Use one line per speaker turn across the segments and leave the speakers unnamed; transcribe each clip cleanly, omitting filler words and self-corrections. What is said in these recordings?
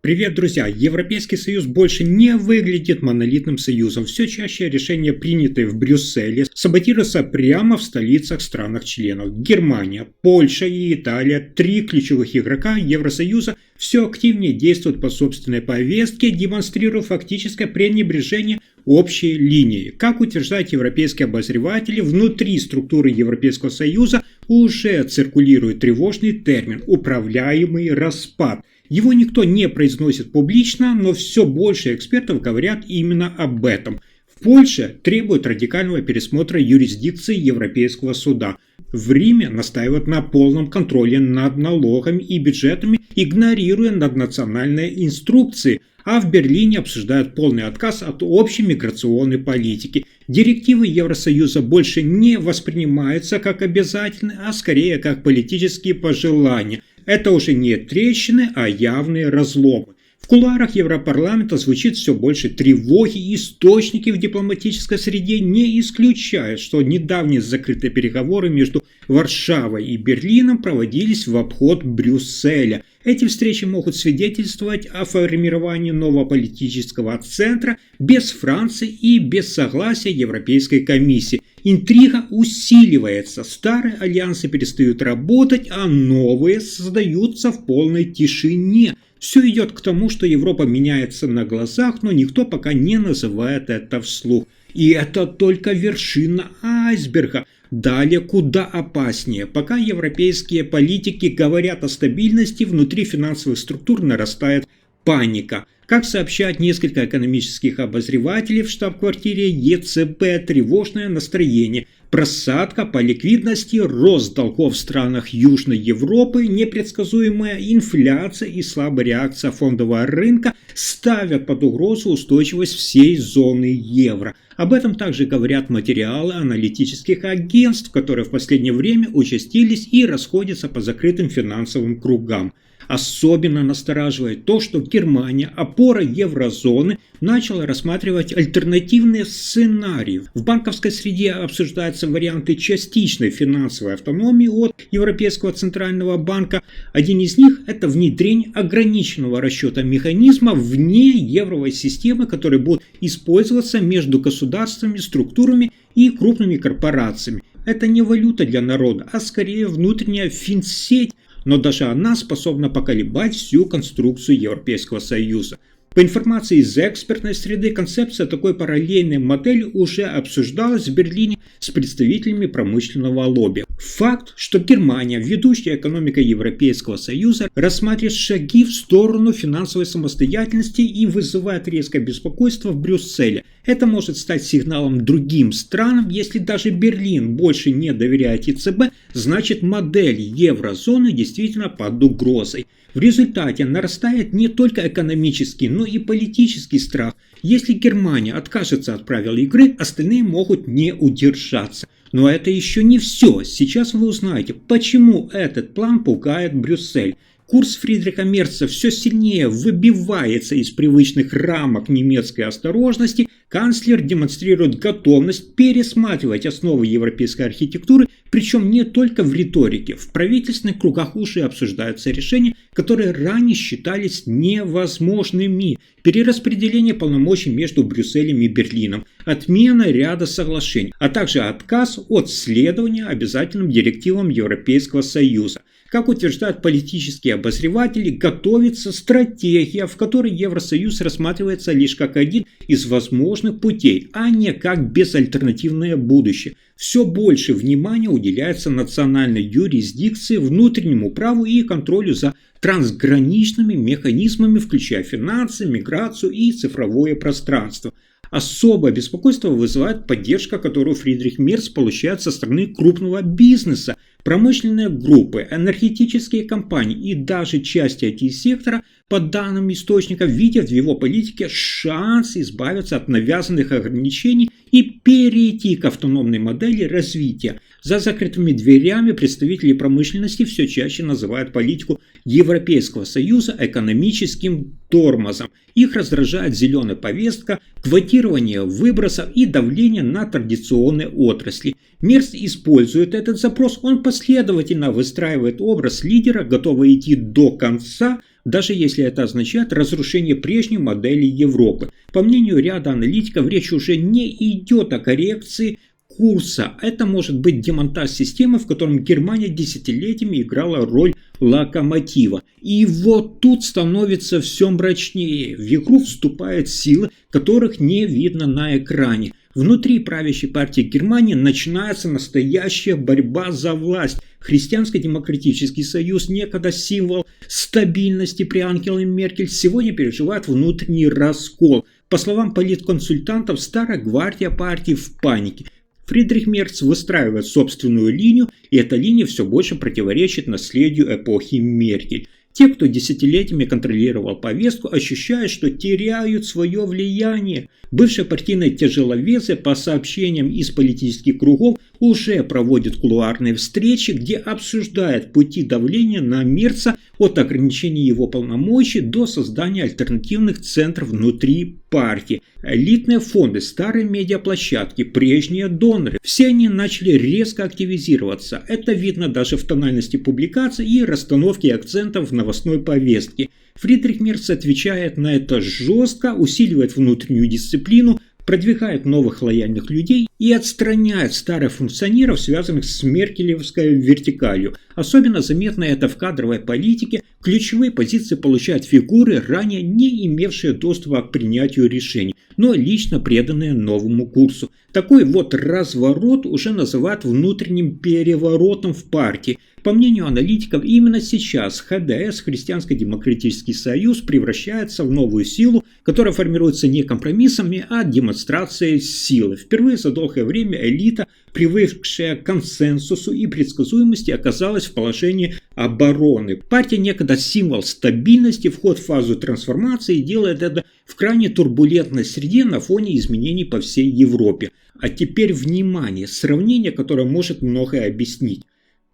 Привет, друзья! Европейский Союз больше не выглядит монолитным союзом. Все чаще решения, принятые в Брюсселе, саботируются прямо в столицах странах-членов. Германия, Польша и Италия, три ключевых игрока Евросоюза, все активнее действуют по собственной повестке, демонстрируя фактическое пренебрежение общей линией. Как утверждают европейские обозреватели, внутри структуры Европейского Союза уже циркулирует тревожный термин «управляемый распад». Его никто не произносит публично, но все больше экспертов говорят именно об этом. В Польше требуют радикального пересмотра юрисдикции Европейского суда. В Риме настаивают на полном контроле над налогами и бюджетами, игнорируя наднациональные инструкции. А в Берлине обсуждают полный отказ от общей миграционной политики. Директивы Евросоюза больше не воспринимаются как обязательные, а скорее как политические пожелания. Это уже не трещины, а явные разломы. В кулуарах Европарламента звучит все больше тревоги, источники в дипломатической среде не исключают, что недавние закрытые переговоры между Варшавой и Берлином проводились в обход Брюсселя. Эти встречи могут свидетельствовать о формировании нового политического центра без Франции и без согласия Европейской комиссии. Интрига усиливается, старые альянсы перестают работать, а новые создаются в полной тишине. Все идет к тому, что Европа меняется на глазах, но никто пока не называет это вслух. И это только вершина айсберга. Далее куда опаснее. Пока европейские политики говорят о стабильности, внутри финансовых структур нарастает паника. Как сообщают несколько экономических обозревателей в штаб-квартире ЕЦБ, тревожное настроение, просадка по ликвидности, рост долгов в странах Южной Европы, непредсказуемая инфляция и слабая реакция фондового рынка ставят под угрозу устойчивость всей зоны евро. Об этом также говорят материалы аналитических агентств, которые в последнее время участились и расходятся по закрытым финансовым кругам. Особенно настораживает то, что Германия, опора еврозоны, начала рассматривать альтернативные сценарии. В банковской среде обсуждаются варианты частичной финансовой автономии от Европейского центрального банка. Один из них – это внедрение ограниченного расчета механизма вне евровой системы, который будет использоваться между государствами, структурами и крупными корпорациями. Это не валюта для народа, а скорее внутренняя финсеть, но даже она способна поколебать всю конструкцию Европейского Союза. По информации из экспертной среды, концепция такой параллельной модели уже обсуждалась в Берлине с представителями промышленного лобби. Факт, что Германия, ведущая экономика Европейского Союза, рассматривает шаги в сторону финансовой самостоятельности и вызывает резкое беспокойство в Брюсселе. Это может стать сигналом другим странам. Если даже Берлин больше не доверяет ЕЦБ, значит модель еврозоны действительно под угрозой. В результате нарастает не только экономический, но и политический страх. Если Германия откажется от правил игры, остальные могут не удержаться. Но это еще не все. Сейчас вы узнаете, почему этот план пугает Брюссель. Курс Фридриха Мерца все сильнее выбивается из привычных рамок немецкой осторожности. Канцлер демонстрирует готовность пересматривать основы европейской архитектуры, причем не только в риторике. В правительственных кругах уже обсуждаются решения, которые ранее считались невозможными. Перераспределение полномочий между Брюсселем и Берлином, отмена ряда соглашений, а также отказ от следования обязательным директивам Европейского Союза. Как утверждают политические обозреватели, готовится стратегия, в которой Евросоюз рассматривается лишь как один из возможных путей, а не как безальтернативное будущее. Все больше внимания уделяется национальной юрисдикции, внутреннему праву и контролю за трансграничными механизмами, включая финансы, миграцию и цифровое пространство. Особое беспокойство вызывает поддержка, которую Фридрих Мерц получает со стороны крупного бизнеса. Промышленные группы, энергетические компании и даже части IT-сектора, по данным источников, видят в его политике шанс избавиться от навязанных ограничений и перейти к автономной модели развития. За закрытыми дверями представители промышленности все чаще называют политику Европейского Союза экономическим тормозом. Их раздражает зеленая повестка, квотирование выбросов и давление на традиционные отрасли. Мерц использует этот запрос, он последовательно выстраивает образ лидера, готового идти до конца, даже если это означает разрушение прежней модели Европы. По мнению ряда аналитиков, речь уже не идет о коррекции курса. Это может быть демонтаж системы, в котором Германия десятилетиями играла роль локомотива. И вот тут становится все мрачнее. В игру вступают силы, которых не видно на экране. Внутри правящей партии Германии начинается настоящая борьба за власть. Христианско-демократический союз, некогда символ стабильности при Ангеле Меркель, сегодня переживает внутренний раскол. По словам политконсультантов, старая гвардия партии в панике. Фридрих Мерц выстраивает собственную линию, и эта линия все больше противоречит наследию эпохи Меркель. Те, кто десятилетиями контролировал повестку, ощущают, что теряют свое влияние. Бывшие партийные тяжеловесы, по сообщениям из политических кругов, уже проводят кулуарные встречи, где обсуждают пути давления на Мерца от ограничения его полномочий до создания альтернативных центров внутри партии. Элитные фонды, старые медиаплощадки, прежние доноры – все они начали резко активизироваться. Это видно даже в тональности публикаций и расстановке акцентов в новостной повестке. Фридрих Мерц отвечает на это жестко, усиливает внутреннюю дисциплину, продвигает новых лояльных людей и отстраняет старых функционеров, связанных с меркелевской вертикалью. Особенно заметно это в кадровой политике. Ключевые позиции получают фигуры, ранее не имевшие доступа к принятию решений, но лично преданные новому курсу. Такой вот разворот уже называют внутренним переворотом в партии. По мнению аналитиков, именно сейчас ХДС, Христианско-демократический союз, превращается в новую силу, которая формируется не компромиссами, а демонстрацией силы. Впервые за долгое время элита, привыкшая к консенсусу и предсказуемости, оказалась в положении обороны. Партия, некогда символ стабильности, вход в фазу трансформации, делает это в крайне турбулентной среде на фоне изменений по всей Европе. А теперь внимание, сравнение, которое может многое объяснить.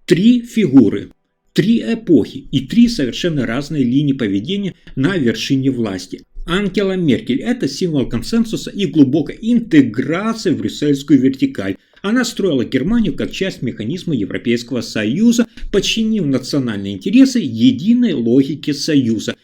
3 фигуры, 3 эпохи и 3 совершенно разные линии поведения на вершине власти. Ангела Меркель – это символ консенсуса и глубокой интеграции в брюссельскую вертикаль. Она строила Германию как часть механизма Европейского Союза, подчинив национальные интересы единой логике Союза.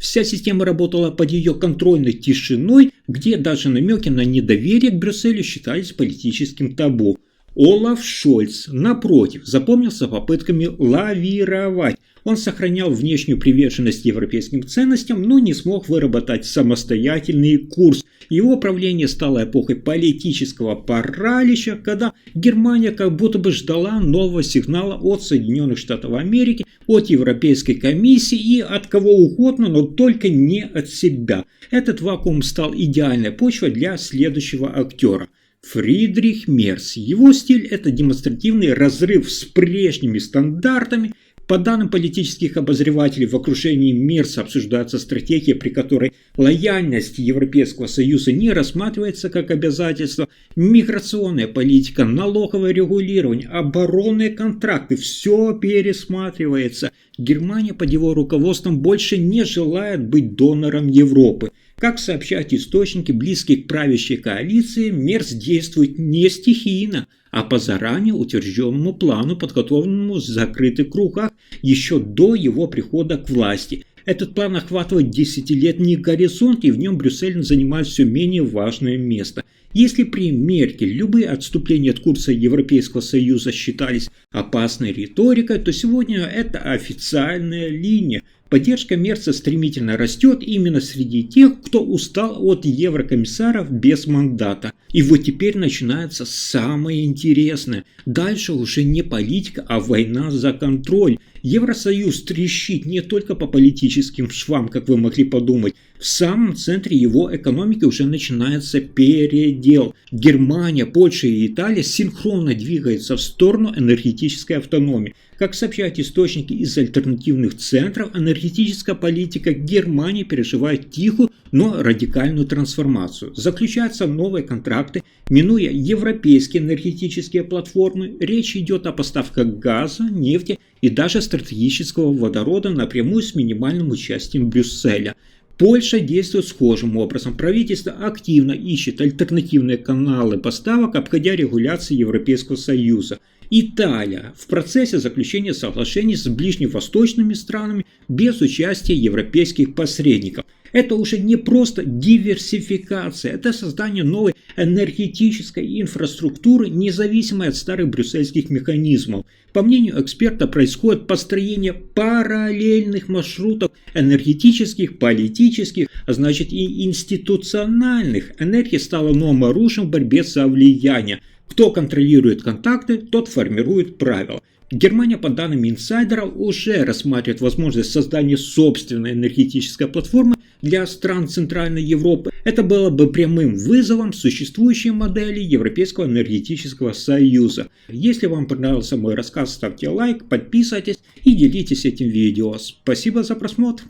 Вся система работала под ее контрольной тишиной, где даже намеки на недоверие к Брюсселю считались политическим табу. Олаф Шольц, напротив, запомнился попытками лавировать. Он сохранял внешнюю приверженность европейским ценностям, но не смог выработать самостоятельный курс. Его правление стало эпохой политического паралича, когда Германия как будто бы ждала нового сигнала от Соединенных Штатов Америки, от Европейской комиссии и от кого угодно, но только не от себя. Этот вакуум стал идеальной почвой для следующего актера. Фридрих Мерц. Его стиль – это демонстративный разрыв с прежними стандартами. По данным политических обозревателей, в окружении Мерца обсуждается стратегия, при которой лояльность Европейского Союза не рассматривается как обязательство. Миграционная политика, налоговое регулирование, оборонные контракты – все пересматривается. Германия под его руководством больше не желает быть донором Европы. Как сообщают источники, близкие к правящей коалиции, Мерц действует не стихийно, а по заранее утвержденному плану, подготовленному в закрытых кругах еще до его прихода к власти. Этот план охватывает десятилетний горизонт, и в нем Брюссель занимает все менее важное место. Если при Меркель любые отступления от курса Европейского Союза считались опасной риторикой, то сегодня это официальная линия. Поддержка Мерца стремительно растет именно среди тех, кто устал от еврокомиссаров без мандата. И вот теперь начинается самое интересное. Дальше уже не политика, а война за контроль. Евросоюз трещит не только по политическим швам, как вы могли подумать. В самом центре его экономики уже начинается передел. Германия, Польша и Италия синхронно двигаются в сторону энергетической автономии. Как сообщают источники из альтернативных центров, энергетическая политика Германии переживает тихую, но радикальную трансформацию. Заключаются новые контракты, минуя европейские энергетические платформы. Речь идет о поставках газа, нефти и даже стратегического водорода напрямую с минимальным участием Брюсселя. Польша действует схожим образом. Правительство активно ищет альтернативные каналы поставок, обходя регуляции Европейского Союза. Италия в процессе заключения соглашений с ближневосточными странами без участия европейских посредников. Это уже не просто диверсификация, это создание новой энергетической инфраструктуры, независимой от старых брюссельских механизмов. По мнению эксперта, происходит построение параллельных маршрутов энергетических, политических, а значит и институциональных. Энергия стала новым оружием в борьбе за влияние. Кто контролирует контакты, тот формирует правила. Германия, по данным инсайдеров, уже рассматривает возможность создания собственной энергетической платформы для стран Центральной Европы. Это было бы прямым вызовом существующей модели Европейского энергетического союза. Если вам понравился мой рассказ, ставьте лайк, подписывайтесь и делитесь этим видео. Спасибо за просмотр.